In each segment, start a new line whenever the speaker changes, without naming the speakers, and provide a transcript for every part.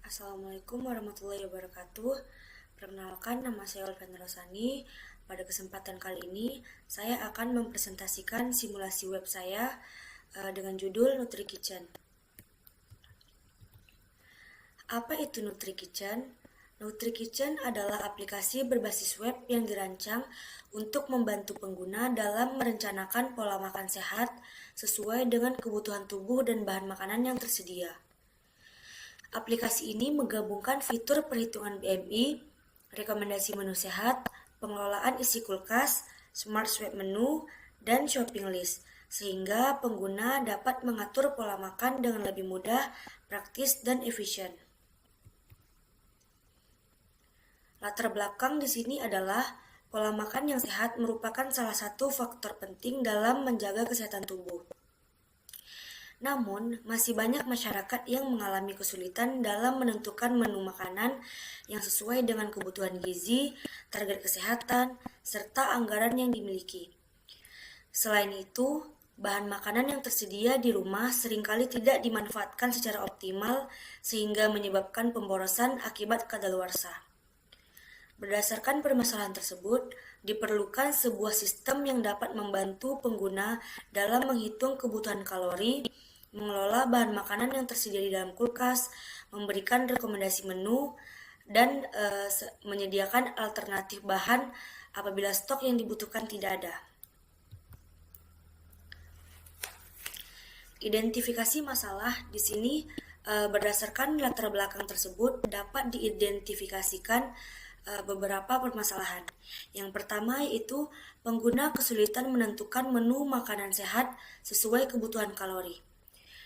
Assalamualaikum warahmatullahi wabarakatuh. Perkenalkan, nama saya Olivia Rosani. Pada kesempatan kali ini, saya akan mempresentasikan simulasi web saya dengan judul NutriKitchen. Apa itu NutriKitchen? NutriKitchen adalah aplikasi berbasis web yang dirancang untuk membantu pengguna dalam merencanakan pola makan sehat sesuai dengan kebutuhan tubuh dan bahan makanan yang tersedia. Aplikasi ini menggabungkan fitur perhitungan BMI, rekomendasi menu sehat, pengelolaan isi kulkas, smart swap menu, dan shopping list, sehingga pengguna dapat mengatur pola makan dengan lebih mudah, praktis, dan efisien. Latar belakang di sini adalah pola makan yang sehat merupakan salah satu faktor penting dalam menjaga kesehatan tubuh. Namun, masih banyak masyarakat yang mengalami kesulitan dalam menentukan menu makanan yang sesuai dengan kebutuhan gizi, target kesehatan, serta anggaran yang dimiliki. Selain itu, bahan makanan yang tersedia di rumah seringkali tidak dimanfaatkan secara optimal sehingga menyebabkan pemborosan akibat kadaluarsa. Berdasarkan permasalahan tersebut, diperlukan sebuah sistem yang dapat membantu pengguna dalam menghitung kebutuhan kalori, mengelola bahan makanan yang tersedia di dalam kulkas, memberikan rekomendasi menu, dan menyediakan alternatif bahan apabila stok yang dibutuhkan tidak ada. Identifikasi masalah di sini berdasarkan latar belakang tersebut dapat diidentifikasikan beberapa permasalahan. Yang pertama yaitu pengguna kesulitan menentukan menu makanan sehat sesuai kebutuhan kalori.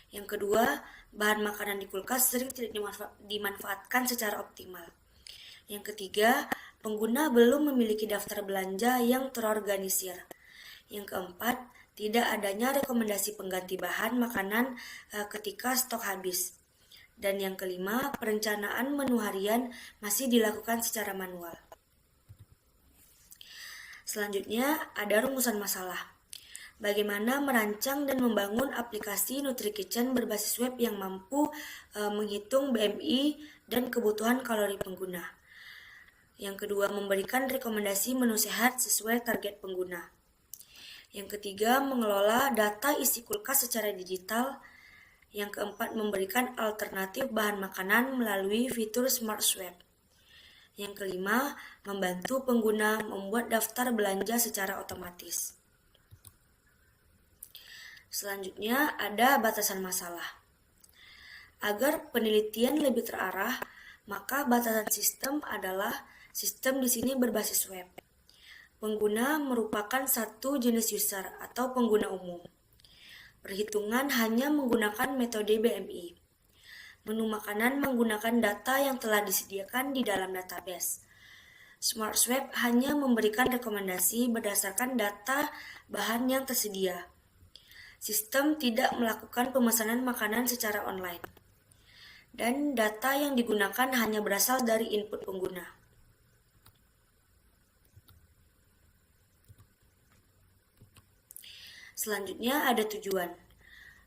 Yang kedua, bahan makanan di kulkas sering tidak dimanfaatkan secara optimal. Yang ketiga, pengguna belum memiliki daftar belanja yang terorganisir. Yang keempat, tidak adanya rekomendasi pengganti bahan makanan ketika stok habis. Dan yang kelima, perencanaan menu harian masih dilakukan secara manual. Selanjutnya, ada rumusan masalah. Bagaimana merancang dan membangun aplikasi NutriKitchen berbasis web yang mampu menghitung BMI dan kebutuhan kalori pengguna. Yang kedua, memberikan rekomendasi menu sehat sesuai target pengguna. Yang ketiga, mengelola data isi kulkas secara digital. Yang keempat, memberikan alternatif bahan makanan melalui fitur Smart Swap. Yang kelima, membantu pengguna membuat daftar belanja secara otomatis. Selanjutnya, ada batasan masalah. Agar penelitian lebih terarah, maka batasan sistem adalah sistem di sini berbasis web. Pengguna merupakan satu jenis user atau pengguna umum. Perhitungan hanya menggunakan metode BMI. Menu makanan menggunakan data yang telah disediakan di dalam database. Smart Swap hanya memberikan rekomendasi berdasarkan data bahan yang tersedia. Sistem tidak melakukan pemesanan makanan secara online. Dan data yang digunakan hanya berasal dari input pengguna. Selanjutnya ada tujuan.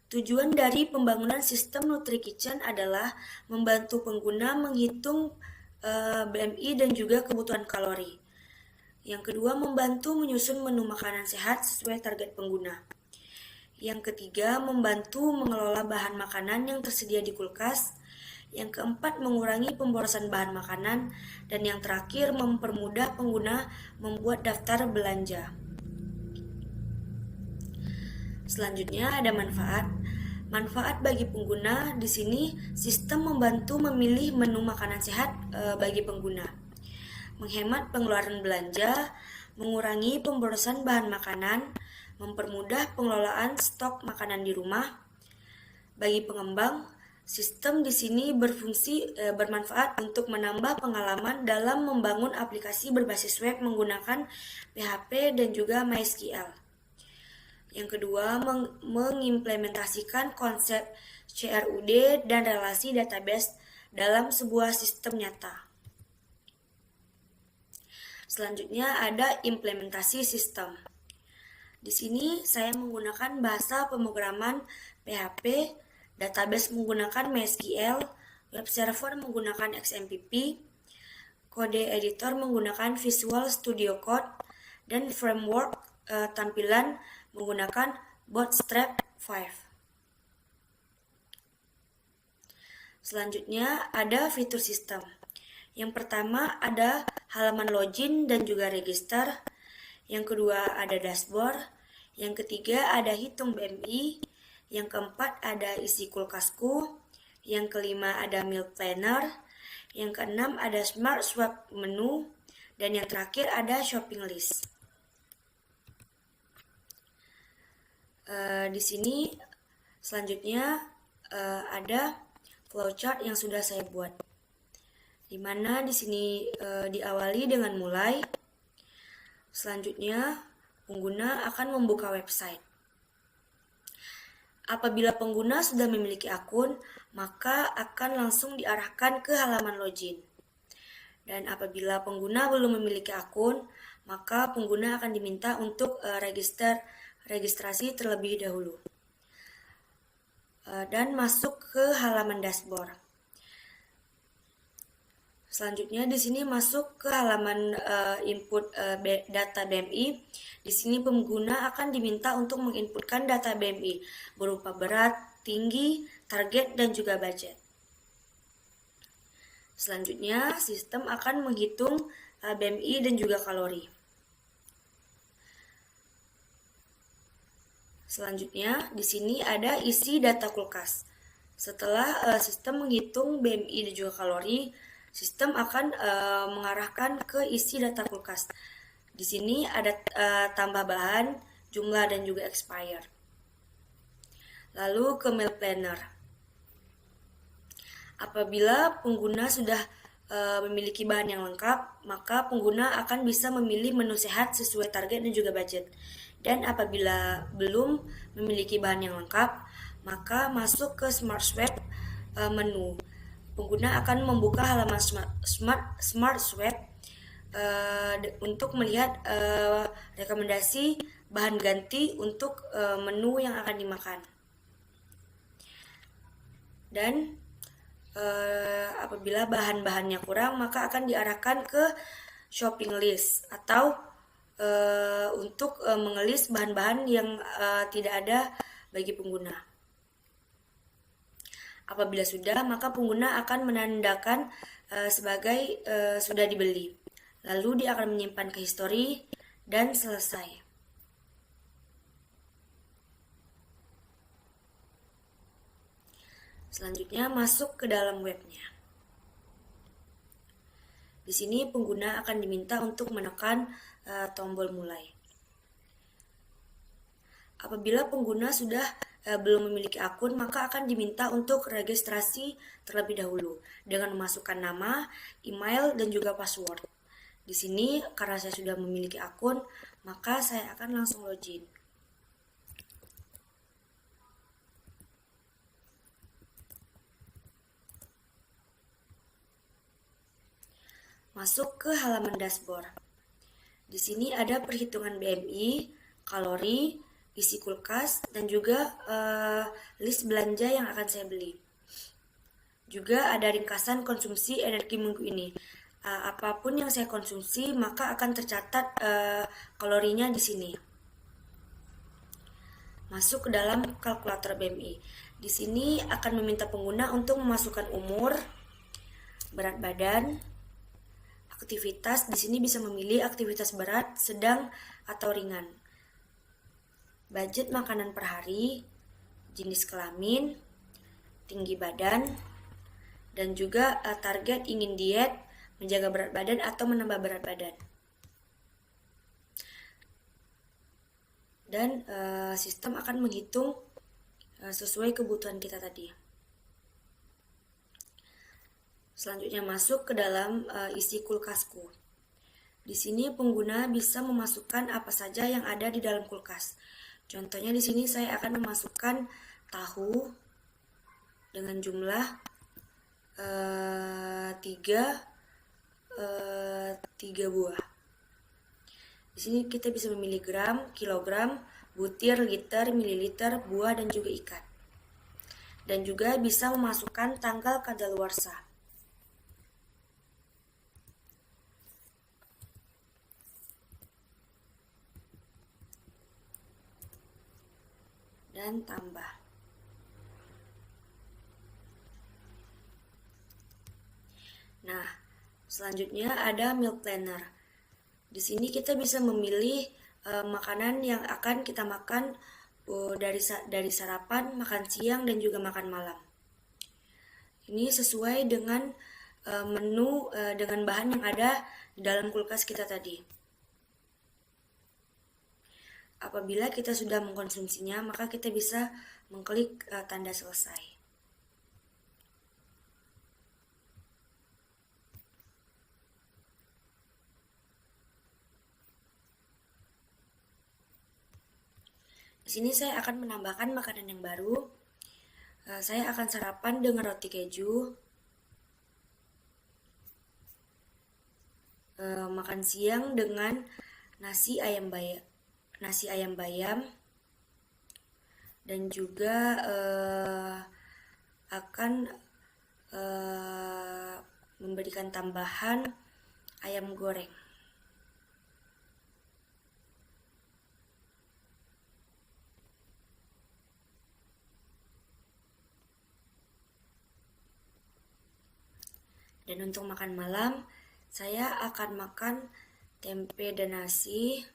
Tujuan dari pembangunan sistem NutriKitchen adalah membantu pengguna menghitung BMI dan juga kebutuhan kalori. Yang kedua, membantu menyusun menu makanan sehat sesuai target pengguna. Yang ketiga, membantu mengelola bahan makanan yang tersedia di kulkas. Yang keempat, mengurangi pemborosan bahan makanan. Dan yang terakhir, mempermudah pengguna membuat daftar belanja. Selanjutnya ada manfaat. Manfaat bagi pengguna di sini sistem membantu memilih menu makanan sehat bagi pengguna. Menghemat pengeluaran belanja, mengurangi pemborosan bahan makanan, mempermudah pengelolaan stok makanan di rumah. Bagi pengembang, sistem di sini bermanfaat untuk menambah pengalaman dalam membangun aplikasi berbasis web menggunakan PHP dan juga MySQL. Yang kedua, mengimplementasikan konsep CRUD dan relasi database dalam sebuah sistem nyata. Selanjutnya ada implementasi sistem. Di sini saya menggunakan bahasa pemrograman PHP, database menggunakan MySQL, Web server menggunakan XMPP, kode editor menggunakan Visual Studio Code, dan framework tampilan menggunakan Bootstrap 5. Selanjutnya ada fitur sistem. Yang pertama ada halaman login dan juga register. Yang kedua ada dashboard. Yang ketiga ada hitung BMI. Yang keempat ada isi kulkasku. Yang kelima ada meal planner. Yang keenam ada smart swap menu. Dan yang terakhir ada shopping list. Di sini selanjutnya ada flowchart yang sudah saya buat, di mana di sini diawali dengan mulai. Selanjutnya pengguna akan membuka website. Apabila pengguna sudah memiliki akun, maka akan langsung diarahkan ke halaman login. Dan apabila pengguna belum memiliki akun, maka pengguna akan diminta untuk registrasi terlebih dahulu. Dan masuk ke halaman dashboard. Selanjutnya di sini masuk ke halaman input data BMI. Di sini pengguna akan diminta untuk menginputkan data BMI berupa berat, tinggi, target, dan juga budget. Selanjutnya sistem akan menghitung BMI dan juga kalori. Selanjutnya, di sini ada isi data kulkas. Setelah sistem menghitung BMI dan juga kalori, sistem akan mengarahkan ke isi data kulkas. Di sini ada tambah bahan, jumlah, dan juga expire. Lalu ke meal planner. Apabila pengguna sudah memiliki bahan yang lengkap, maka pengguna akan bisa memilih menu sehat sesuai target dan juga budget. Dan apabila belum memiliki bahan yang lengkap, maka masuk ke Smart Swap menu. Pengguna akan membuka halaman Smart Swap untuk melihat rekomendasi bahan ganti untuk menu yang akan dimakan. Dan apabila bahan-bahannya kurang, maka akan diarahkan ke shopping list atau untuk mengelis bahan-bahan yang tidak ada bagi pengguna. Apabila sudah, maka pengguna akan menandakan sebagai sudah dibeli. Lalu dia akan menyimpan ke history dan selesai. Selanjutnya masuk ke dalam webnya. Di sini pengguna akan diminta untuk menekan tombol mulai. Apabila pengguna sudah belum memiliki akun, maka akan diminta untuk registrasi terlebih dahulu dengan memasukkan nama, email, dan juga password. Di sini karena saya sudah memiliki akun, maka saya akan langsung login. Masuk ke halaman dashboard. Di sini ada perhitungan BMI, kalori, isi kulkas, dan juga list belanja yang akan saya beli. Juga ada ringkasan konsumsi energi minggu ini. Apapun yang saya konsumsi, maka akan tercatat kalorinya di sini. Masuk ke dalam kalkulator BMI. Di sini akan meminta pengguna untuk memasukkan umur, berat badan, aktivitas. Di sini bisa memilih aktivitas berat, sedang, atau ringan. Budget makanan per hari, jenis kelamin, tinggi badan, dan juga target ingin diet, menjaga berat badan, atau menambah berat badan. Dan sistem akan menghitung sesuai kebutuhan kita tadi. Selanjutnya masuk ke dalam isi kulkasku. Di sini pengguna bisa memasukkan apa saja yang ada di dalam kulkas. Contohnya di sini saya akan memasukkan tahu dengan jumlah 3 buah. Di sini kita bisa memilih gram, kilogram, butir, liter, mililiter, buah, dan juga ikat. dan juga bisa memasukkan tanggal kadaluarsa. Dan tambah. Nah, selanjutnya ada meal planner. Di sini kita bisa memilih makanan yang akan kita makan dari sarapan, makan siang, dan juga makan malam. Ini sesuai dengan menu dengan bahan yang ada di dalam kulkas kita tadi. Apabila kita sudah mengkonsumsinya, maka kita bisa mengklik tanda selesai. Di sini saya akan menambahkan makanan yang baru. Saya akan sarapan dengan roti keju. Makan siang dengan nasi ayam bayam, dan juga akan memberikan tambahan ayam goreng. Dan untuk makan malam, saya akan makan tempe dan nasi,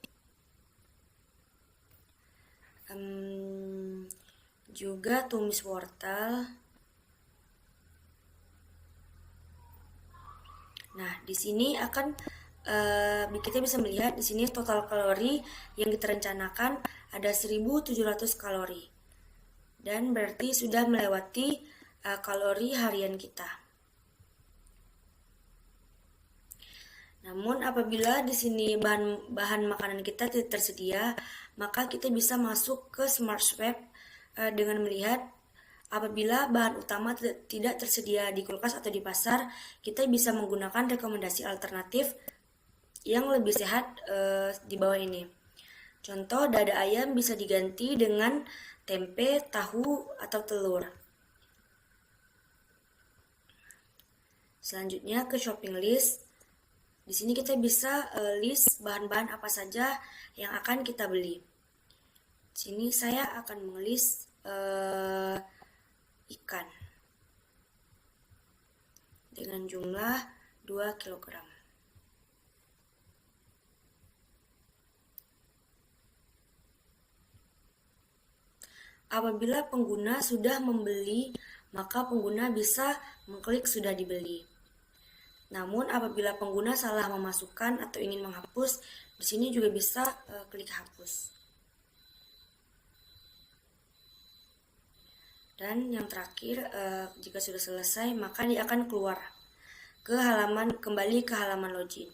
juga tumis wortel. Nah, di sini kita bisa melihat di sini total kalori yang kita rencanakan ada 1.700 kalori. Dan berarti sudah melewati kalori harian kita. Namun apabila di sini bahan makanan kita tidak tersedia, maka kita bisa masuk ke Smart Swap dengan melihat apabila bahan utama tidak tersedia di kulkas atau di pasar, kita bisa menggunakan rekomendasi alternatif yang lebih sehat di bawah ini. Contoh, dada ayam bisa diganti dengan tempe, tahu, atau telur. Selanjutnya ke shopping list. Di sini kita bisa list bahan-bahan apa saja yang akan kita beli. Di sini saya akan mengelis ikan dengan jumlah 2 kg. Apabila pengguna sudah membeli, maka pengguna bisa mengklik sudah dibeli. Namun apabila pengguna salah memasukkan atau ingin menghapus, di sini juga bisa klik hapus. Dan yang terakhir, jika sudah selesai, maka dia akan keluar kembali ke halaman login.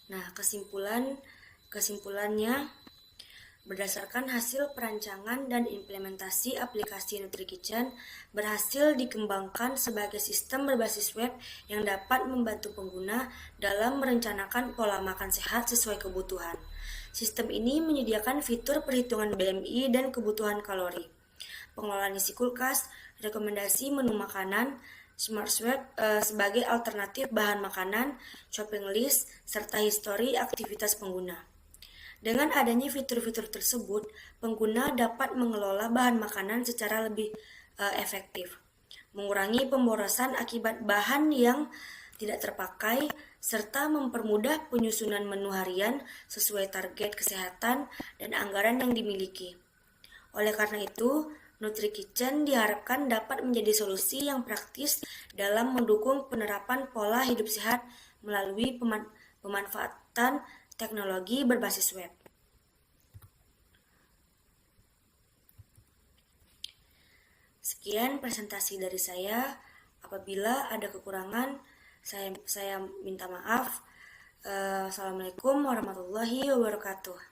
Nah, kesimpulannya, berdasarkan hasil perancangan dan implementasi aplikasi NutriKitchen berhasil dikembangkan sebagai sistem berbasis web yang dapat membantu pengguna dalam merencanakan pola makan sehat sesuai kebutuhan. Sistem ini menyediakan fitur perhitungan BMI dan kebutuhan kalori, pengelolaan isi kulkas, rekomendasi menu makanan, Smart Swap sebagai alternatif bahan makanan, shopping list, serta histori aktivitas pengguna. Dengan adanya fitur-fitur tersebut, pengguna dapat mengelola bahan makanan secara lebih efektif, mengurangi pemborosan akibat bahan yang tidak terpakai, serta mempermudah penyusunan menu harian sesuai target kesehatan dan anggaran yang dimiliki. Oleh karena itu, NutriKitchen diharapkan dapat menjadi solusi yang praktis dalam mendukung penerapan pola hidup sehat melalui pemanfaatan teknologi berbasis web. Sekian presentasi dari saya. Apabila ada kekurangan, saya minta maaf. Assalamualaikum warahmatullahi wabarakatuh.